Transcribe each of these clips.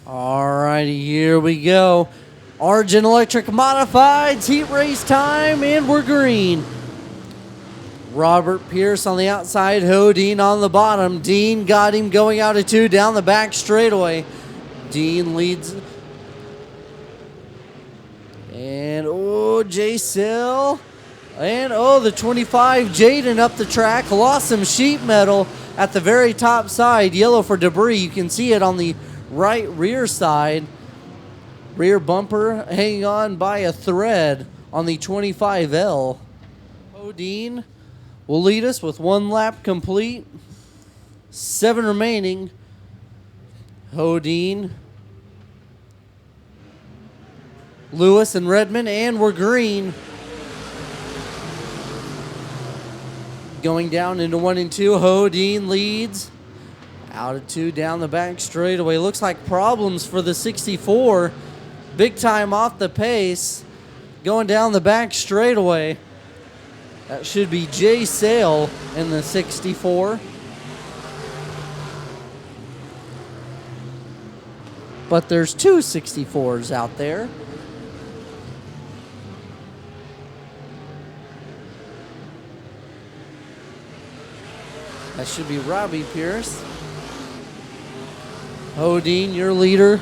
Alrighty, here we go. Argent Electric Modifieds, heat race time, and we're green. Robert Pierce on the outside, Hodine on the bottom. Dean got him going out of two down the back straightaway. Dean leads. And, J-Sill. And, the 25, Jaden up the track. Lost some sheet metal at the very top side. Yellow for debris. You can see it on the right rear side. Rear bumper hanging on by a thread on the 25L. Hodine will lead us with 1 lap complete. 7 remaining. Hodine, Lewis, and Redmond, and we're green. Going down into 1 and 2. Hodine leads. Out of 2 down the back straightaway. Looks like problems for the 64. Big time off the pace. Going down the back straightaway. That should be Jay Sale in the 64. But there's 2 64s out there. That should be Robbie Pierce. Hodine, your leader.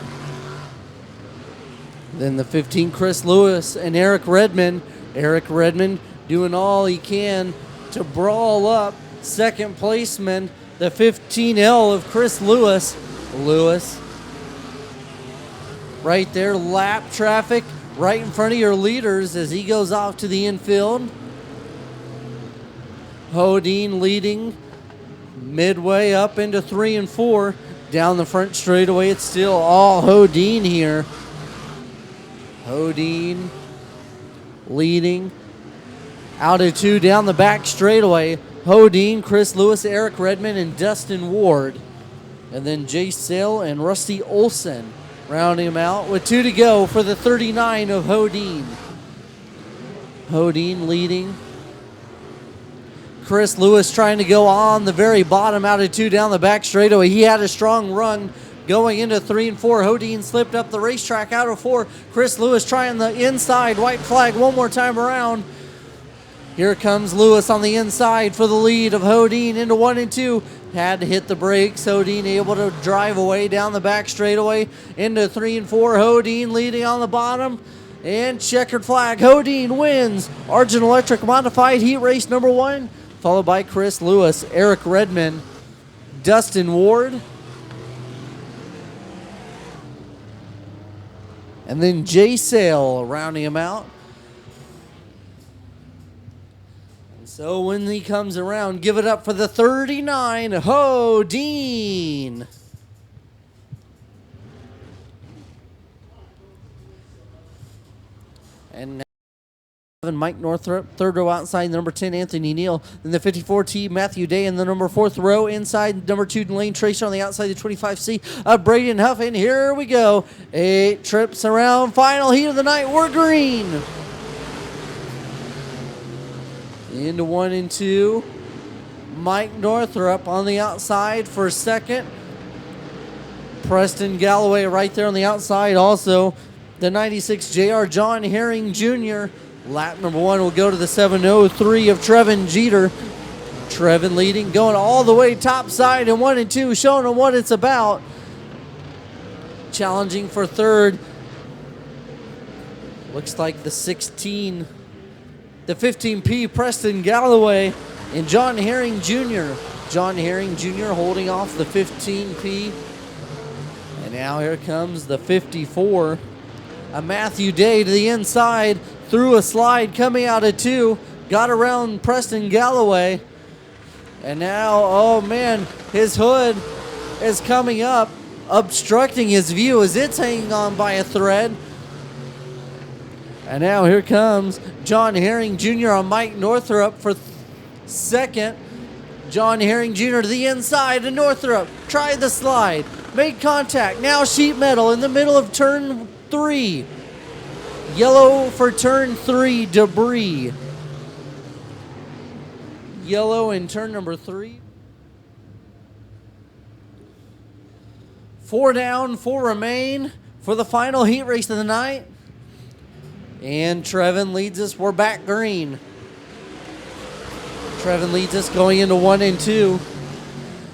Then the 15, Chris Lewis and Eric Redmond. Eric Redmond doing all he can to brawl up. Second placeman, the 15L of Chris Lewis. Lewis. Right there, lap traffic right in front of your leaders as he goes off to the infield. Hodine leading midway up into 3 and 4. Down the front straightaway, it's still all Hodine here. Hodine leading. Out of 2 down the back straightaway. Hodine, Chris Lewis, Eric Redmond, and Dustin Ward. And then Jay Sale and Rusty Olson rounding him out with 2 to go for the 39 of Hodine. Hodine leading. Chris Lewis trying to go on the very bottom out of 2 down the back straightaway. He had a strong run going into 3 and 4. Hodine slipped up the racetrack out of 4. Chris Lewis trying the inside white flag one more time around. Here comes Lewis on the inside for the lead of Hodine into 1 and 2. Had to hit the brakes. Hodine able to drive away down the back straightaway into 3 and 4. Hodine leading on the bottom. And checkered flag. Hodine wins Argent Electric Modified Heat Race number 1. Followed by Chris Lewis, Eric Redmond, Dustin Ward, and then Jay Sale rounding him out. And so when he comes around, give it up for the 39, Hodine. And Mike Northrup, third row outside, number 10, Anthony Neal. Then the 54T, Matthew Day, in the number 4th row inside, number 2, Lane Tracer on the outside, the 25C, Braden Huff. And here we go. 8 trips around, final heat of the night. We're green. Into 1 and 2. Mike Northrup on the outside for second. Preston Galloway right there on the outside. Also, the 96 JR John Herring Jr. Lap number 1 will go to the 703 of Trevin Jeter. Trevin leading, going all the way top side in 1 and 2, showing them what it's about. Challenging for third. Looks like the 16, the 15P, Preston Galloway, and John Herring Jr. John Herring Jr. holding off the 15P. And now here comes the 54. A Matthew Day to the inside. Through a slide coming out of 2. Got around Preston Galloway. And now, oh man, his hood is coming up, obstructing his view as it's hanging on by a thread. And now here comes John Herring Jr. on Mike Northrup for second. John Herring Jr. to the inside, and Northrup tried the slide, made contact. Now sheet metal in the middle of turn 3. Yellow for turn 3, debris. Yellow in turn number 3. 4 down, 4 remain for the final heat race of the night. And Trevin leads us. We're back green. Trevin leads us going into 1 and 2.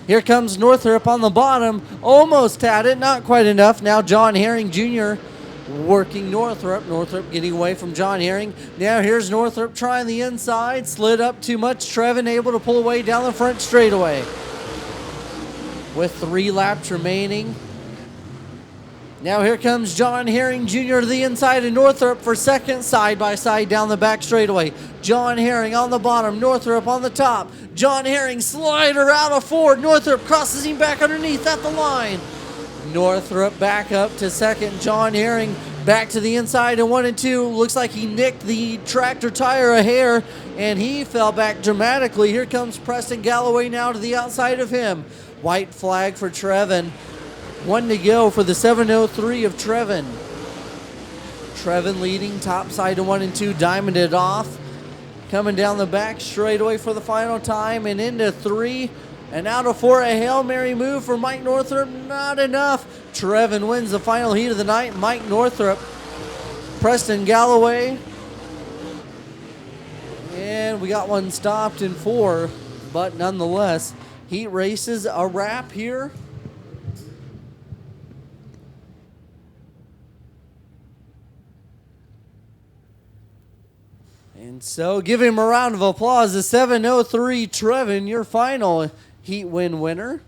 Here comes Northrop on the bottom. Almost had it, not quite enough. Now John Herring Jr. working Northrop. Northrop getting away from John Herring. Now here's Northrop trying the inside. Slid up too much. Trevin able to pull away down the front straightaway. With 3 laps remaining. Now here comes John Herring Jr. to the inside of Northrop for second, side by side down the back straightaway. John Herring on the bottom, Northrop on the top. John Herring slider out of 4. Northrop crosses him back underneath at the line. Northrop back up to second. John Herring back to the inside in 1 and 2. Looks like he nicked the tractor tire a hair and he fell back dramatically. Here comes Preston Galloway now to the outside of him. White flag for Trevin. 1 to go for the 703 of Trevin. Trevin leading top side to 1 and 2, diamond it off. Coming down the back straightaway for the final time and into 3 and out of 4. A Hail Mary move for Mike Northrop, not enough. Trevin wins the final heat of the night. Mike Northrop, Preston Galloway. And we got one stopped in 4, but nonetheless, heat races a wrap here. And so give him a round of applause. The 703 Trevin, your final heat win winner.